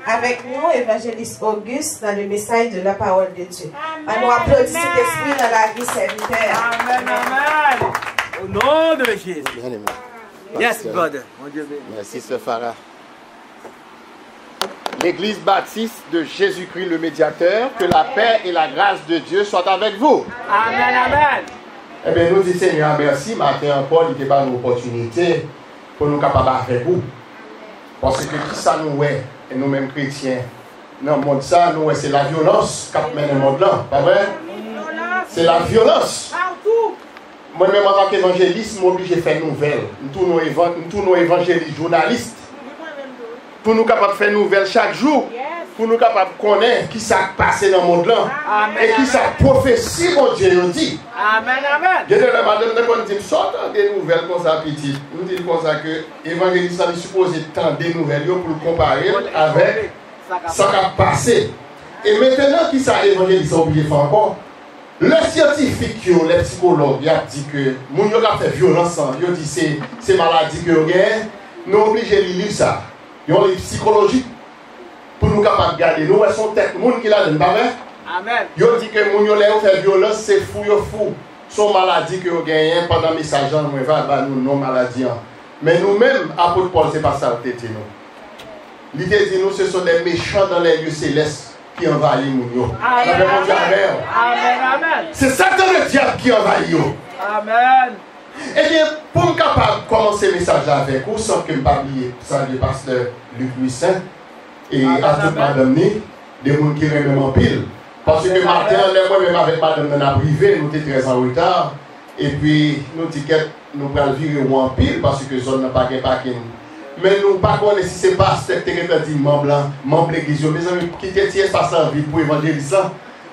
Avec nous, évangéliste Auguste, dans le message de la parole de Dieu. Nous applaudissons l'Esprit dans la vie serviteur. Amen, amen. Au nom de Jésus. Yes, brother. Merci, Sœur Farah. L'Église baptiste de Jésus-Christ le médiateur, que la paix et la grâce de Dieu soient avec vous. Amen, amen. Eh bien, nous disons Seigneur, merci, matin encore, il n'y a pas une opportunité pour nous capables avec vous. Parce que qui ça nous est, et nous-mêmes chrétiens, dans le monde ça, nous, c'est la violence qui mène le monde là, pas vrai? C'est la violence. Moi-même, en tant qu'évangéliste, je suis obligé de faire une nouvelle. Nous tous nos évangélistes, journalistes, pour nous capables de faire une nouvelle chaque jour, pour nous capables de connaître qui s'est passé dans le monde là, et qui s'est prophétie, mon Dieu, nous dit. Amen, amen. Je dis à madame, nous disons, sortons des nouvelles comme ça, petit. Nous disons comme ça que l'évangéliste est supposé tendre des nouvelles pour le comparer avec ce qui a passé. Et maintenant, qui s'est évangéliste, oublié faire encore. Le scientifique, les psychologues, ils ont dit que les gens qui ont fait violence, ils ont dit que c'est maladie que vous avez, nous sommes obligés de lire ça. Ils ont les psychologiques pour nous capables de garder. Nous, elles sont tête, les gens qui l'ont dit, pas vrai? Amen. Ils ont dit que les gens qui ont fait violence, c'est fou, fou. Sont maladies que vous gagnez pendant le message, nous va nous non maladie. Mais nous-mêmes, apôtre Paul, ce n'est pas ça que nous. L'idée dit nous, ce sont des méchants dans les lieux célestes qui envahissent nous. Amen, amen. C'est Satan le diable qui envahit nous. Amen. Eh bien, pour me capable de commencer le message avec vous, sans que je ne oublier, sans le pasteur Luc Louis-Saint et à toute madame Né, des gens qui remettent en pile. Parce que matin, moi-même avec madame dans la privée, nous étions très en retard. Et puis, nos tickets, nous allons virer en pile parce que zone n'a pas de parking. Mais nous ne connaissons pas si c'est pas ce que dit membre de l'église. Mes amis, qui était espace là vide pour évangéliser.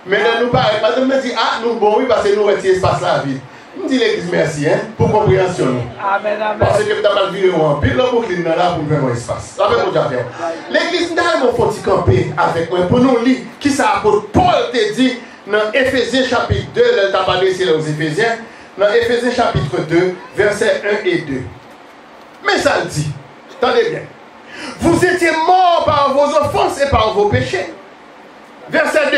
Mais nous parlons, madame me dit, ah, nous, bon, oui, parce que nous retirons espace là vide. Nous disons l'église merci, hein, pour compréhension. Amen, amen. Parce que nous avons viré en pile, là, pour clean là, pour faire un espace. Ça fait mon Dieu. L'église n'a pas faut camper avec moi pour nous lire qui ça apôtre Paul te dit dans Éphésiens chapitre 2, là, tu as parlé ici aux Éphésiens, dans Éphésiens chapitre 2, versets 1 et 2. Mais ça le dit. Attendez bien. Vous étiez morts par vos offenses et par vos péchés. Verset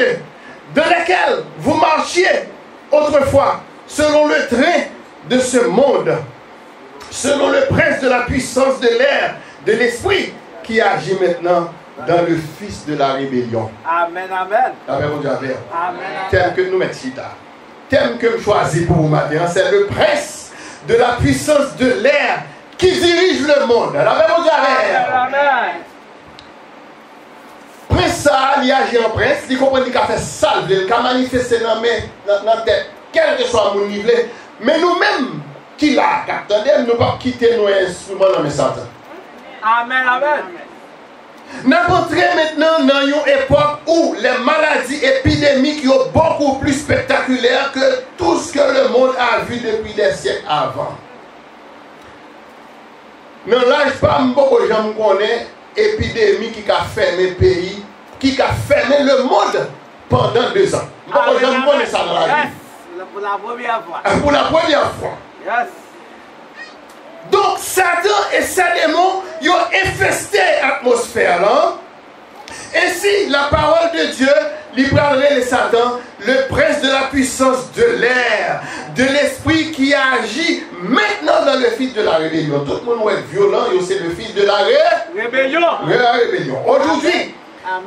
2. Dans lesquels vous marchiez autrefois selon le train de ce monde, selon le prince de la puissance de l'air, de l'esprit qui agit maintenant dans le fils de la rébellion. Amen, amen. Amen, mon Dieu. Amen. Thème que nous mettons ici. Thème que je choisis pour vous matin, c'est le prince de la puissance de l'air qui dirige le monde. Amen, mon Dieu. Amen. Prince ça, il agit en prince, il comprend qu'il a fait salve, il a manifesté dans la tête, quel que soit mon niveau. Mais nous-mêmes, qui l'a, attendez, nous ne pouvons pas quitter nos instruments dans mes Satan. Amen, amen. Nous entrons maintenant dans une époque où les maladies épidémiques sont beaucoup plus spectaculaires que tout ce que le monde a vu depuis des siècles avant. Dans l'âge pas beaucoup de gens connaissent épidémie qui a fermé le pays, qui a fermé le monde pendant 2 ans. Beaucoup de gens connaissent ça dans la vie. Pour la première fois. Pour la première fois. Yes. Donc Satan et ses démons ils ont infesté l'atmosphère là. Ainsi, la parole de Dieu lui parlerait les Satan, le prince de la puissance de l'air, de l'esprit qui agit maintenant dans le fils de la rébellion. Tout le monde est violent, c'est le fils de la rébellion. Aujourd'hui,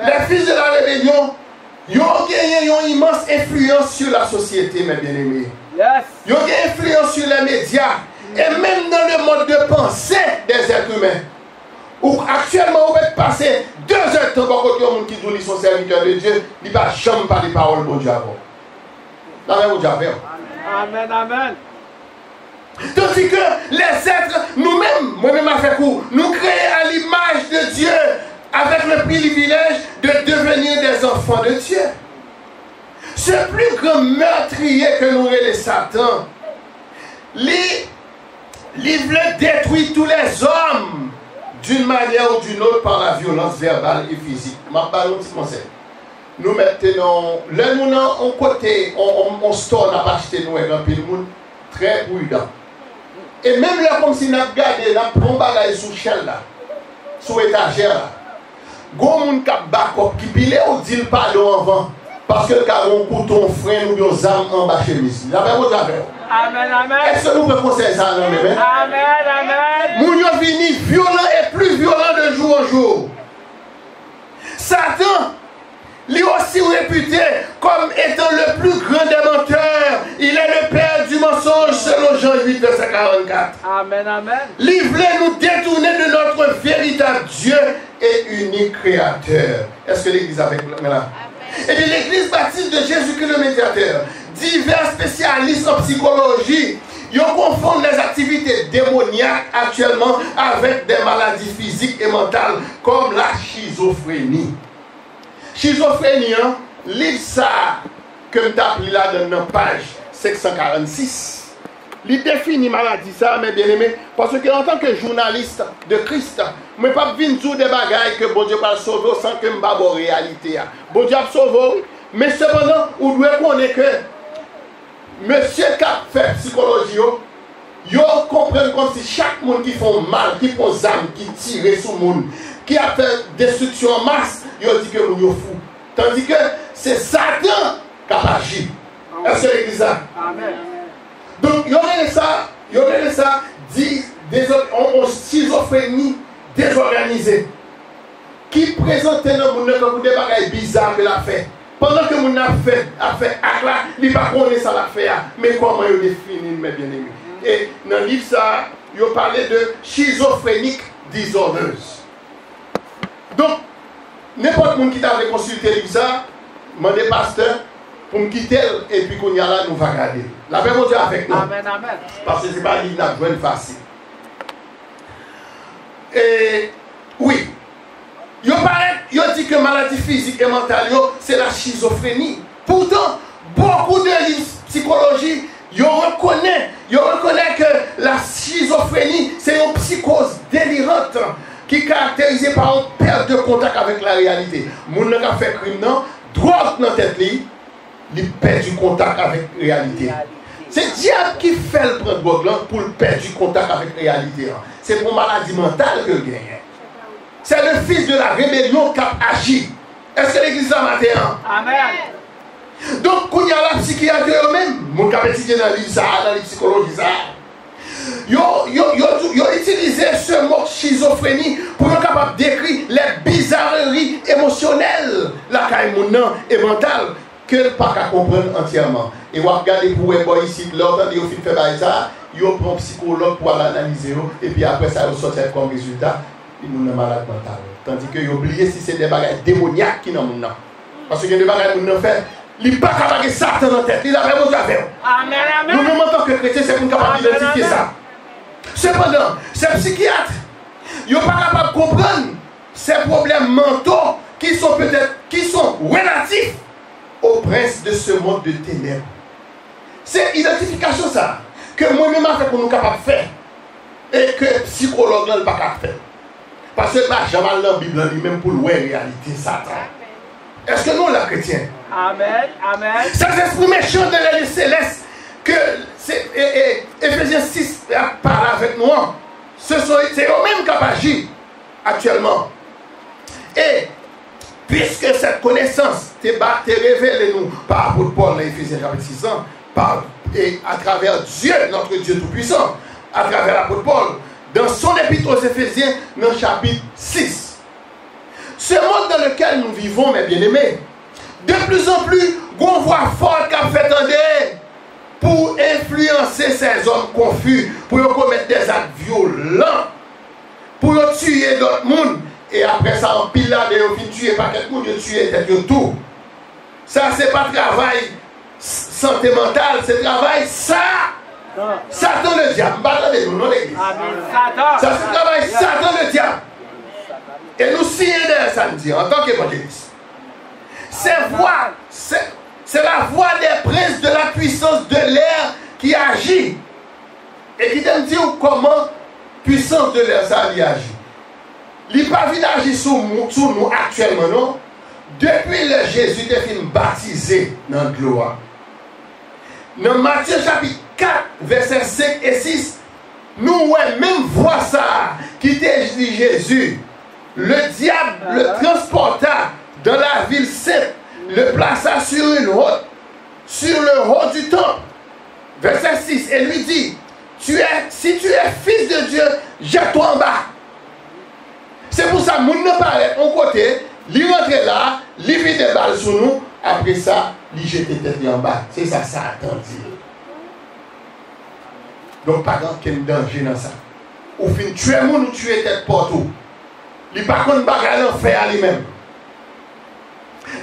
les fils de la rébellion, ils ont gagné une immense influence sur la société, mes bien-aimés. Yes. Ils ont gagné influence sur les médias et même dans le mode de pensée des êtres humains. Où actuellement, on va passer 2 heures de temps pour que les gens qui disent qu'ils sont serviteurs de Dieu, ils ne vont jamais parler parole de Dieu avant. Amen, amen. Tandis que les êtres, nous-mêmes, moi-même avec vous, nous créons à l'image de Dieu avec le privilège de devenir des enfants de Dieu. Ce plus grand meurtrier que nous les Satan, il veut détruire tous les hommes d'une manière ou d'une autre par la violence verbale et physique. Nous mettons, là nous on côté, on store, on a acheté nous un peu de monde très prudent. Et même là, comme si nous avons gardé, nous avons pris un bagage sous l'échelle là, sous l'étagère là. gon moun kap bakop qui pile ou dit pardon avant parce que le on couteau frein ou des armes en bas chemise. La même chose. Amen, amen. Est-ce que nous pouvons conseiller ça non même? Amen, amen. Moun yo vini violent et plus violent de jour en jour. Satan, lui aussi réputé comme étant le plus grand des menteurs. Il est le père du mensonge selon Jean 8, verset 44. Amen, amen. Il voulait nous détourner de notre véritable Dieu et unique Créateur. Est-ce que l'Église avec nous là? Et bien l'Église baptiste de Jésus-Christ le médiateur, divers spécialistes en psychologie, ils confondent les activités démoniaques actuellement avec des maladies physiques et mentales comme la schizophrénie. Schizophrénie, hein, livre ça que je t'appelle là dans la page 546. Il définit maladie ça, mes bien-aimés, parce que en tant que journaliste de Christ, je ne peux pas venir sur des bagailles que bon Dieu va sauver sans que je ne pas la réalité. Bon Dieu va sauver, mais cependant, vous devez connaître que monsieur qui a fait psychologie, vous comprenez comme si chaque monde qui fait mal, qui fait des armes, qui tire sur le monde, qui a fait destruction en masse, vous dit que vous êtes fou. Tandis que c'est Satan qui a agi. Est-ce que l'église a? Amen. Donc, il y aurait ça, on schizophrénie désorganisée, qui présentait dans le monde comme des bagages bizarres que l'a fait. Pendant que mon a fait acte là, il ne connaît pas ça l'a fait. Mais comment il définit, mes bien-aimés? Et dans le livre, ça, il parlait de schizophrénique disorders. Donc, n'importe qui qui a consulté le livre, ça, demandez pasteur, pour me quitter et puis qu'on y a là, nous va regarder. La même chose avec nous. Amen, amen. Parce que ce n'est pas une joie facile. Et oui, il dit que maladie physique et mentale, c'est la schizophrénie. Pourtant, beaucoup de livres psychologie, ils reconnaissent que la schizophrénie, c'est une psychose délirante qui est caractérisée par une perte de contact avec la réalité. Moun n'a pas fait crime, non? Drogue dans la tête, il perd du contact avec la réalité. C'est le diable qui fait le prendre drogue pour perdre du contact avec la réalité. C'est pour maladie mentale que il gagne. C'est le fils de la rébellion qui a agi. Est-ce que l'église a matin? Amen. Donc, quand il y a la psychiatre eux-mêmes, mon cap étudié dans l'île, dans la psychologie, ils ont utilisé ce mot schizophrénie pour être capable de décrire les bizarreries émotionnelles, la caïmouna et mentale, que le pas qu'à comprendre entièrement. Et on regarde pour les boys ici, l'autre, ils ont fait ça, ils ont pris un psychologue pour l'analyser, et puis après ça, ils sortent comme résultat, ils ont un malade mental. Tandis qu'ils ont oublié si c'est des bagages démoniaques qui n'ont pas. Parce que des bagages qui n'ont pas fait, il n'est pas capable de Satan dans la tête, il a vraiment à faire. Amen, amen. Nous, en tant que chrétiens, c'est pour capable d'identifier ça. Cependant, ces psychiatres, ils ne sont pas capables de comprendre ces problèmes mentaux qui sont relatifs au prince de ce monde de ténèbres. C'est l'identification ça que moi-même fait pour nous capables de faire et que le psychologue n'est pas capable de faire. Parce que jamais dans la Bible lui-même pour louer la réalité Satan. Est-ce que nous, les chrétiens? Amen, amen. Ces esprits méchants de la céleste que Ephésiens 6 parle avec nous, c'est eux-mêmes qui agissent actuellement. Et puisque cette connaissance t'est révélée nous par l'apôtre Paul dans Ephésiens chapitre 6 et à travers Dieu, notre Dieu tout-puissant, à travers l'apôtre Paul, dans son épître aux Éphésiens, dans le chapitre 6. Ce monde dans lequel nous vivons, mes bien-aimés, de plus en plus, on voit fort qu'a fait tendre pour influencer ces hommes confus, pour commettre des actes violents, pour tuer d'autres mondes, et après ça, en pile là, ils tuer pas quelqu'un, ils tuer tout. Ça, c'est pas travail santé mentale, c'est travail ça. Satan le diable, non l'église. Ça, c'est travail Satan le diable. Et nous signons des samedis en tant qu'évangélistes. C'est la voix des princes de la puissance de l'air qui agit. Et qui te dit comment puissance de l'air ça agit. Il n'est pas venu d'agir sur nous actuellement, non? Depuis le Jésus est fini baptisé dans la gloire. Dans Matthieu chapitre 4, versets 5 et 6, nous même voix ça qui te dit Jésus. le diable le transporta dans la ville sainte, le plaça sur le haut du temple. Verset 6, et lui dit, si tu es fils de Dieu, jette-toi en bas. C'est pour ça, moun ne paraît en côté, lui rentrer là, lui vide des balles sur nous, après ça, lui jeter tête en bas. C'est ça, ça attendit. Donc, pas quel danger dans ça. Ou fin tuer moun ou tuer tête partout. Il n'y a pas qu'on bagarre l'enfer à lui-même.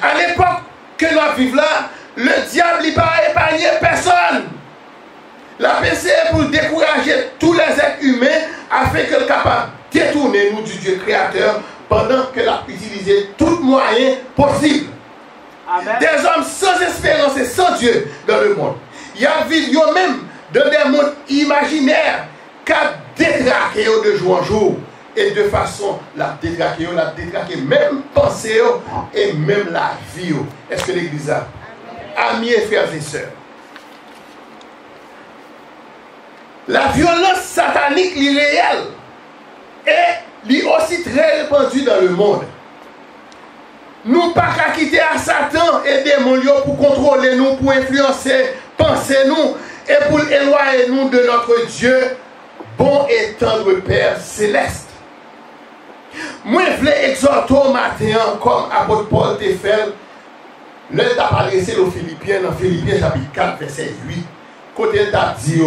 À l'époque que nous vivons là, le diable n'a pas épargné personne. La PC est pour décourager tous les êtres humains afin qu'elle soit capable de détourner nous du Dieu créateur pendant qu'elle a utilisé tous les moyens possibles. Amen. Des hommes sans espérance et sans Dieu dans le monde. Il y a vivent eux-mêmes dans des mondes imaginaires qui détraqué de jour en jour. Et de façon, la détraqué même pensée et même la vie. Est-ce que l'Église a? Amis et frères et sœurs. La violence satanique est réelle et est aussi très répandue dans le monde. Nous ne pouvons pas quitter à Satan et démons pour contrôler nous, pour influencer, penser nous et pour éloigner nous de notre Dieu, bon et tendre Père céleste. Moi, je voulais exhorter au matin, comme apôtre Paul t'a fait, le t'a adressé aux Philippiens, dans Philippiens chapitre 4, verset 8, côté il t'a dit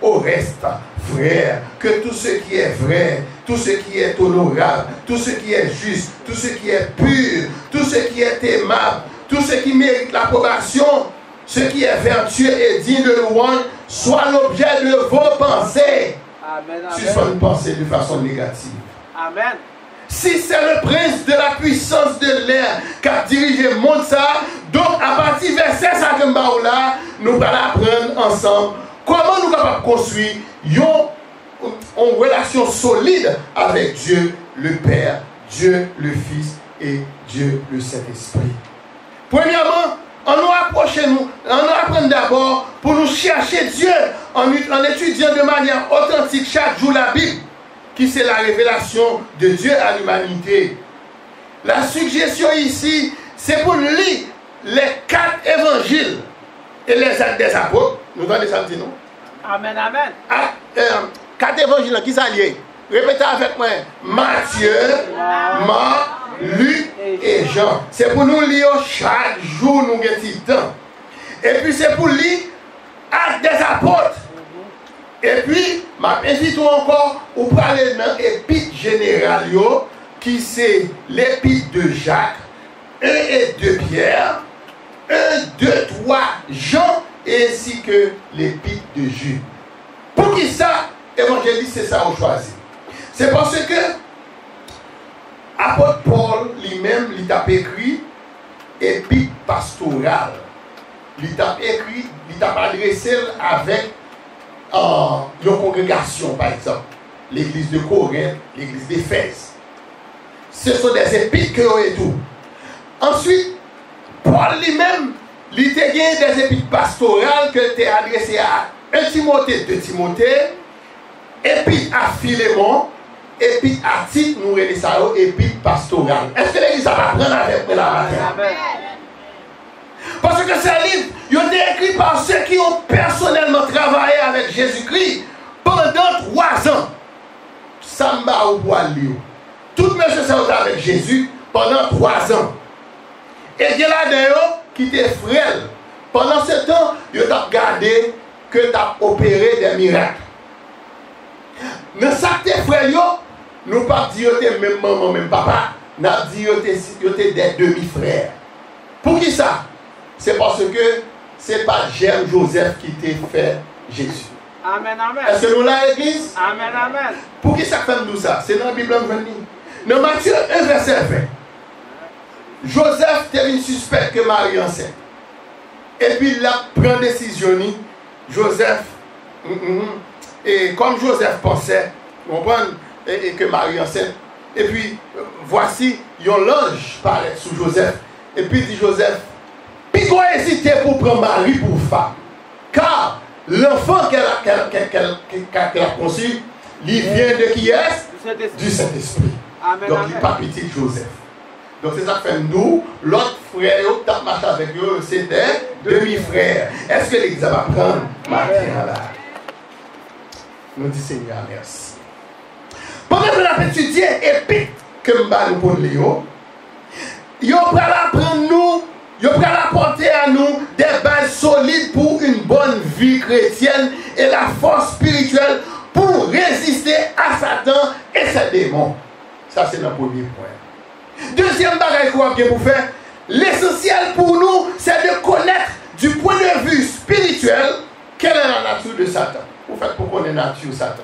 au reste, frère, que tout ce qui est vrai, tout ce qui est honorable, tout ce qui est juste, tout ce qui est pur, tout ce qui est aimable, tout ce qui mérite l'approbation, ce qui est vertueux et digne de louange, soit l'objet de vos pensées. Amen, amen. Si soit une pensée de façon négative. Amen. Si c'est le prince de la puissance de l'air qui a dirigé le monde, ça, donc à partir de verset 50 là, nous allons apprendre ensemble comment nous sommes capables de construire une relation solide avec Dieu le Père, Dieu le Fils et Dieu le Saint-Esprit. Premièrement, on nous apprend d'abord pour nous chercher Dieu en étudiant de manière authentique chaque jour la Bible, qui c'est la révélation de Dieu à l'humanité. La suggestion ici, c'est pour lire les 4 évangiles et les actes des apôtres. Nous allons ça dire non? Amen, amen. 4 évangiles, qui ça lié? Répétez avec moi. Matthieu, Marc, Luc et Jean. C'est pour nous lire chaque jour, nous avons temps. Et puis c'est pour lire actes des apôtres. Et puis, je m'invite encore pour parler dans l'épître générale, qui c'est l'épître de Jacques, 1 et 2 Pierre, 1, 2, 3 Jean, ainsi que l'épître de Jude. Pour qui ça, évangéliste, c'est ça qu'on choisit. C'est parce que apôtre Paul lui-même, il a écrit épître pastorale. Il a écrit, il a adressé avec une congrégation, par exemple, l'église de Corinthe, l'église d'Éphèse. Ce sont des épîtres et tout. Ensuite, Paul lui-même, il a gagné des épîtres pastorales que tu as adressées à 1 Timothée, 2 Timothée, épître à Philémon, épître à Tite, nous relèvons ça, épître pastorale. Est-ce que l'église va prendre avec moi la matin? Parce que ces livres, ils ont été écrits par ceux qui ont personnellement travaillé avec Jésus-Christ pendant 3 ans. Samba ou Boalio. Tout monsieur s'est avec Jésus pendant 3 ans. Et il y a là-dedans qui était frêle. Pendant ce temps, ils ont regardé que tu as opéré des miracles. Dans ce que frères, nous ne pas dire que même maman, même papa, nous avons dit que tu des demi-frères. Pour qui ça? C'est parce que ce n'est pas Germe Joseph qui t'a fait Jésus. Amen, amen. Est-ce que nous l'avons l'église? Amen, amen. Pour qui ça fait nous ça? C'est dans la Bible. Dans Matthieu 1, verset 20. Joseph était une suspect que Marie enceinte. Et puis il a pris une décision. Joseph, et comme Joseph pensait, et que Marie enceinte. Et puis voici, un ange paraît sous Joseph. Et puis dit Joseph, puis qu'on hésité pour prendre Marie pour femme. Car l'enfant qu'elle a conçu, il vient de qui est? Du Saint-Esprit. Amen, Donc, il n'est pas petit Joseph. Donc, c'est ça que fait nous, l'autre frère, qui a marché avec eux, c'est des demi-frères. Est-ce que l'Église va prendre matin là? Nous disons Seigneur, merci. Pendant que nous avons étudié Épître que nous avons pour Léo, il va apprendre nous, il va apporter à nous des bases solides pour une bonne vie chrétienne et la force spirituelle pour résister à Satan et ses démons. Ça, c'est notre premier point. Deuxième bagage qu'on va bien pour faire, l'essentiel pour nous, c'est de connaître du point de vue spirituel quelle est la nature de Satan. Vous faites pour connaître la nature de Satan.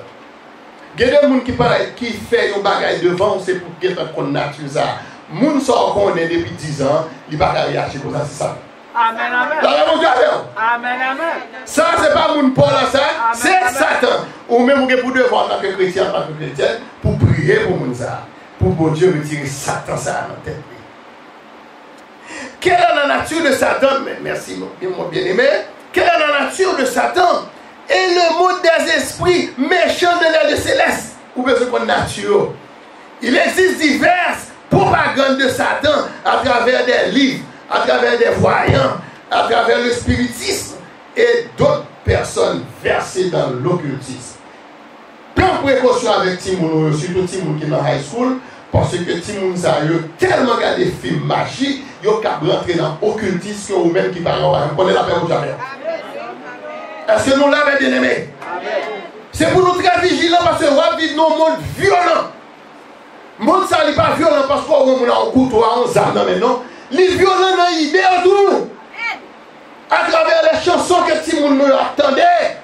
Il y a des gens qui fait un bagage devant, c'est pour qu'ils connaissent la nature de Satan. Les gens qui connaissent depuis 10 ans, ils ne peuvent pas réagir comme ça, c'est ça. Amen, amen. Amen, amen. Ça, ce n'est pas mon Paul, ça, c'est Satan. Ou même pour devoir, en tant que chrétien, en tant que chrétienne, pour prier pour mon ça. Pour bon Dieu retirer Satan ça dans la tête. Quelle est la nature de Satan? Merci, mon bien-aimé. Quelle est la nature de Satan? Et le monde des esprits méchants de l'air de céleste. Ou bien ce qu'on nature. Il existe diverses propagandes de Satan à travers des livres, à travers des voyants, à travers le spiritisme et d'autres personnes versées dans l'occultisme. Prends précaution avec Timoun, surtout Timoun qui est dans high school, parce que Timoun a tellement regardé des films magiques, il a rentré dans l'occultisme ou même qui parle, on connaît la paix au jamais. Est-ce que nous l'avons bien aimé? C'est pour nous très vigilants parce que nous vivons dans un monde violent. Le monde ça n'est pas violent parce qu'on a un couteau, on a un mais non. Il est violent dans l'idée autour. À travers les chansons que Timoun nous attendait.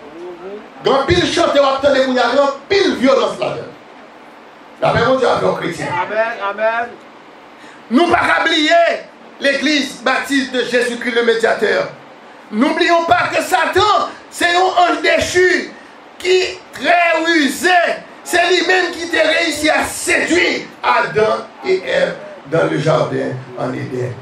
Grand pile chanteur attendait pour y avoir grand pile violence là-dedans. La même chose avec les chrétiens. Amen, amen. Nous ne pouvons pas oublier l'église baptiste de Jésus-Christ le médiateur. N'oublions pas que Satan, c'est un ange déchu qui très rusé. C'est lui-même qui t'a réussi à séduire Adam et Ève dans le jardin en Éden.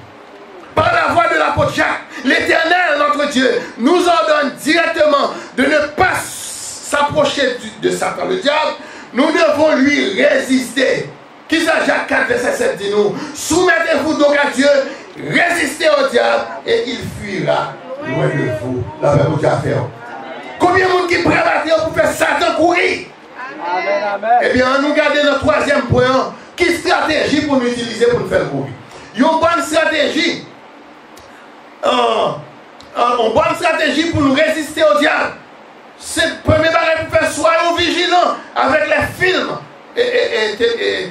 Par la voix de l'apôtre Jacques, l'Éternel, notre Dieu, nous ordonne directement de ne pas s'approcher de Satan, le diable. Nous devons lui résister. Qui ça, Jacques 4, verset 7 dit nous, soumettez-vous donc à Dieu, résistez au diable et il fuira loin de vous. La même chose à faire. Combien de monde qui prépare pour faire Satan courir? Amen, amen. Eh bien, nous gardons notre troisième point. Quelle stratégie pour nous utiliser pour nous faire courir? Une bonne stratégie. Une bonne stratégie pour nous résister au diable. C'est le premier bagage pour faire soyons vigilants avec les films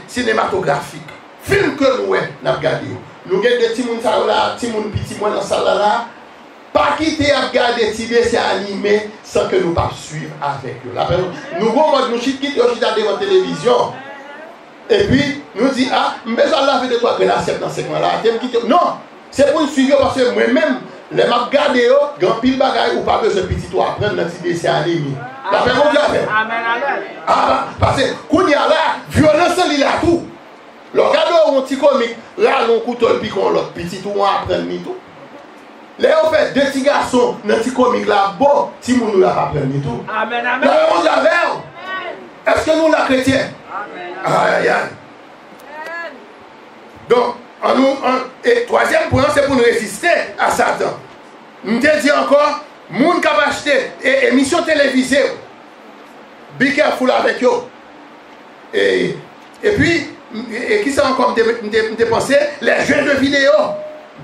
cinématographiques. Films que nous avons regardés. Nous avons des petits gens là, des petits gens dans la salle là. Pas quitter à regarder des dessins animés sans que nous ne pas suivre avec eux. Nous nous quittons devant la télévision. Et puis, nous disons, ah, mais ça l'a fait de toi que la dans ce coin-là. Non, c'est pour nous suivre parce que moi-même, les m'a regardé, grand pile bagaille ou pas besoin de petit toi apprendre dans ces dessins animés. La paix mon Dieu a fait. Amen, amen. Ah, parce que, quand il y a là, violence, il y a tout. Le regardez un petit comique, là, on couteau le piquant, l'autre petit tout, on apprend tout. Là, on fait deux petits garçons dans un petit comique là, bon, si nous ne l'avons pas appris tout. Amen, amen. Là, on l'a. Est-ce que nous, la chrétienne? Amen. Aïe, aïe. Donc, et troisième point, c'est pour nous résister à Satan. Nous te dis encore, moun qui a acheté émission télévisée, be careful avec eux. Et puis, qui ça encore me pensé? Les jeux de vidéo.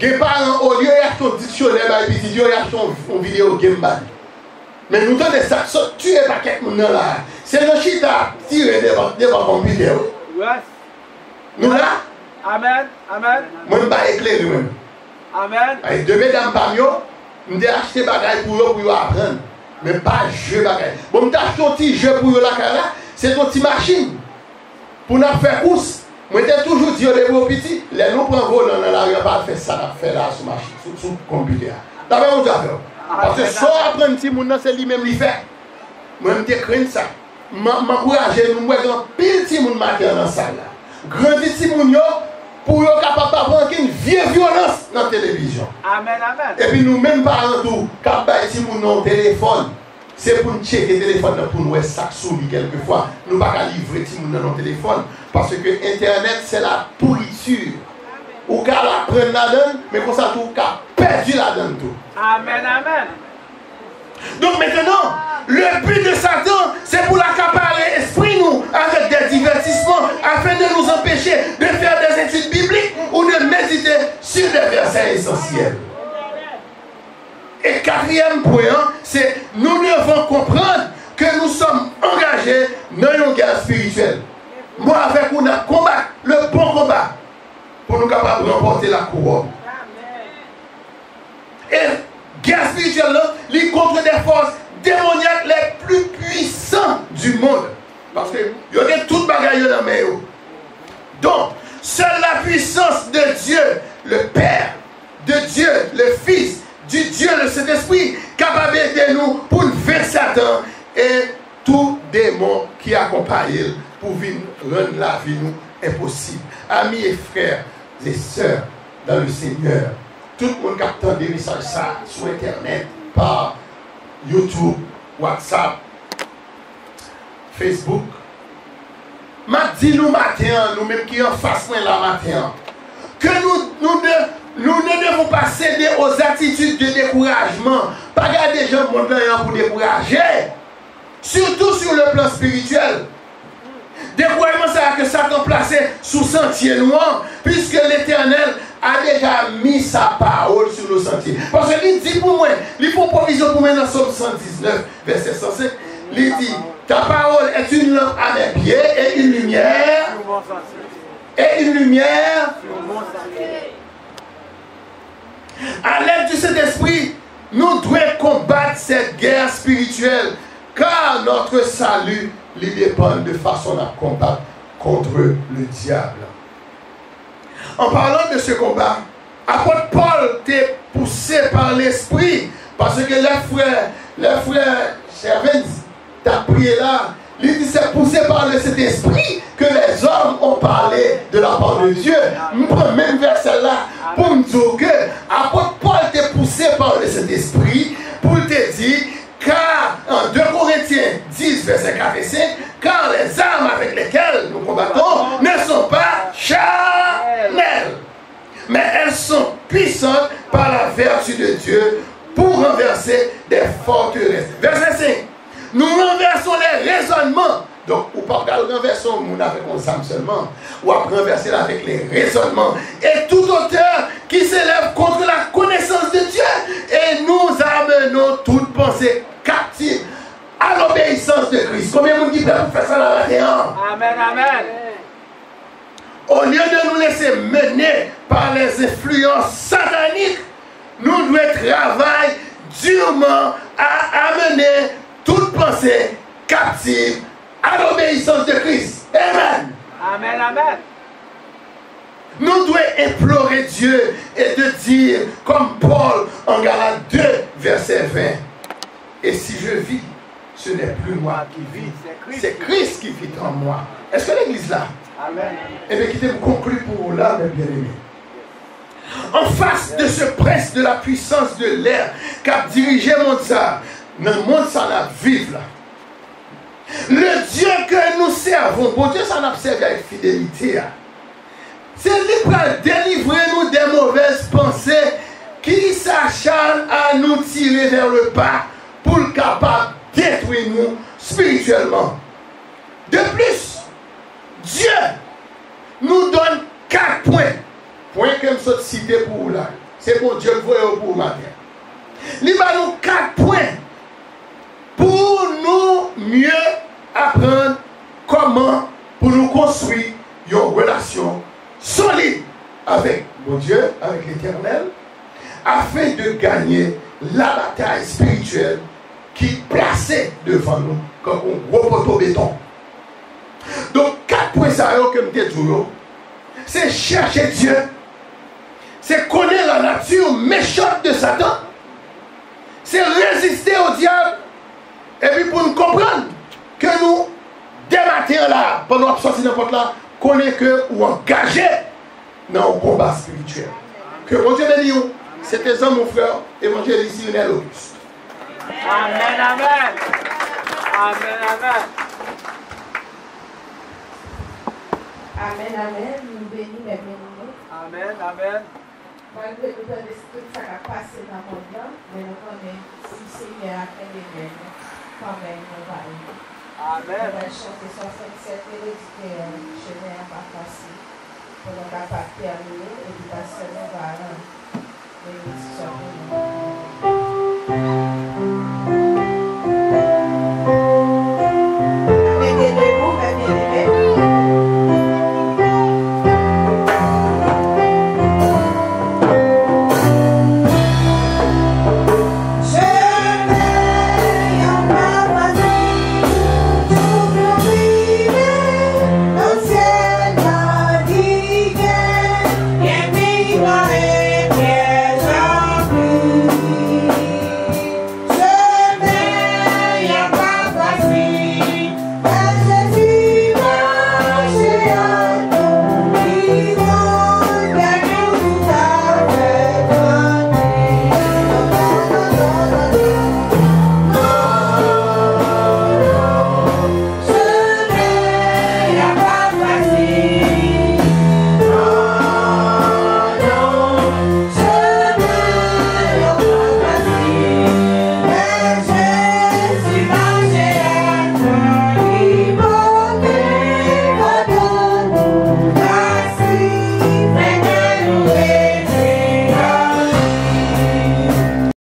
Les parents, au lieu d'acheter un dictionnaire, ils achètent une vidéo game. Mais nous avons des sacs, tu es pas quelqu'un là. C'est le chita tiré devant le computer. Yes. Nous là? Amen, amen. Moi, je ne vais pas éclairer même. Amen. Et deux mesdames parmi eux, je vais acheter des bagages pour eux apprendre. Mais pas jeu bagages. Bon, je vais acheter un petit jeu pour eux là, c'est une petite machine. Pour nous faire course. Moi, j'ai toujours dit aux petits, les nous prenons volant dans la rue, on va faire ça, faire là sur machine, sur le computer. La même chose à faire. Parce que soit apprendre un petit monde, c'est lui-même qui fait. Moi, je crains ça. Je m'encourage, nous avons pile petit monde matin dans la salle. Grand petit monde, pour être capable d'apprendre une vieille violence dans la télévision. Amen, amen. Et puis nous, même parents, tout, quand petit monde dans le téléphone, c'est pour nous checker le téléphone, pour nous voir ça souris quelquefois. Nous ne pouvons pas livrer tout le monde dans nos téléphones. Parce que Internet, c'est la pourriture. Ou qu'à la prendre la donne, mais comme ça, tout qu'à perdu la donne tout. Amen, amen. Donc maintenant, le but de Satan, c'est pour l'accaparer l'esprit nous avec des divertissements afin de nous empêcher de faire des études bibliques ou de méditer sur des versets essentiels. Et quatrième point, c'est nous devons comprendre que nous sommes engagés dans une guerre spirituelle. Moi avec vous, on a combat, le bon combat, pour nous capables de remporter la couronne. Et guerre spirituelle, là, il contre des forces démoniaques les plus puissantes du monde. Parce que il y a toute bagaille dans mes mains. Donc, seule la puissance de Dieu, le Père, de Dieu, le Fils, du Dieu, le Saint-Esprit, capable d'aider nous pour vaincre Satan et tout démon qui accompagne pour venir rendre la vie nous impossible. Amis et frères et sœurs dans le Seigneur, tout le monde qui attend des messages ça sur Internet, par YouTube, WhatsApp, Facebook. M'a dit nous matin, nous-mêmes qui en face là matin, que nous ne devons pas céder aux attitudes de découragement. Pas garder des gens pour décourager. Surtout sur le plan spirituel. Découragement, c'est que Satan placé sous sentier noir, puisque l'Éternel a déjà mis sa parole sur le sentier. Parce qu'il dit pour moi, il faut provision pour moi dans Somme 119, verset 105. Il dit, ta parole est une lampe à mes pieds et une lumière. Et une lumière. À l'aide du Saint-Esprit, nous devons combattre cette guerre spirituelle, car notre salut lui dépend de façon à combattre contre le diable. En parlant de ce combat, apôtre Paul était poussé par l'Esprit, parce que les frères Chervens, t'as prié là, il dit c'est poussé par le Saint-Esprit que les hommes ont parlé de la part de Dieu. Je prends même verset là pour me dire que apôtre Paul était poussé par le Saint-Esprit pour te dire, car en 2 Corinthiens 10, verset 4 et 5, car les armes avec lesquelles nous combattons ne sont pas charnelles, mais elles sont puissantes par la vertu de Dieu pour renverser des forteresses. Verset 5. Nous renversons les raisonnements. Donc, ou pas renverser mon avec mon âme seulement, ou après renverser avec les raisonnements. Et tout auteur qui s'élève contre la connaissance de Dieu, et nous amenons toute pensée captive à l'obéissance de Christ. Combien de monde qui peut faire ça dans la terre? Amen, amen. Au lieu de nous laisser mener par les influences sataniques, nous devons travailler durement à amener toute pensée captive à l'obéissance de Christ. Amen. Amen, amen. Nous devons implorer Dieu et de dire, comme Paul en Galates 2, verset 20, et si je vis, ce n'est plus moi qui vis, c'est Christ qui vit en moi. Est-ce que l'église là? Amen. Eh bien, quittez-moi conclure pour vous là, mes bien-aimés. En face de ce prince de la puissance de l'air qui a dirigé le monde ça, dans le monde ça la vive là. Le Dieu que nous servons, bon Dieu ça n'a servi avec fidélité. C'est lui qui va délivrer nous des mauvaises pensées qui s'acharnent à nous tirer vers le bas pour le capable de détruire nous spirituellement. De plus, Dieu nous donne 4 points. Point que je cité pour vous là. C'est pour Dieu le voyait pour vous matin. Il va nous 4 points pour nous mieux apprendre comment pour nous construire une relation solide avec mon Dieu, avec l'Éternel, afin de gagner la bataille spirituelle qui est placée devant nous comme un gros poteau béton. Donc 4 points ça que je dis toujours, c'est chercher Dieu, c'est connaître la nature méchante de Satan, c'est résister au diable, et puis pour nous comprendre que nous, dès matin là, pendant nous sortir n'importe là, connaître que ou engagé dans un combat spirituel. Que mon Dieu bénisse, c'était ça mon frère, évangéliste Lionel Auguste. Amen, amen. Amen, amen. Amen, amen. Nous bénissons les bénis. Amen, amen. Malgré tout ce qui a passé dans le monde, mais nous connaissons si Seigneur a fait des mêmes, quand même, nous allons. Amen. On va chanter 67 héréditaires, je n'ai pas passé. Pour nous pas terminer, et puis passer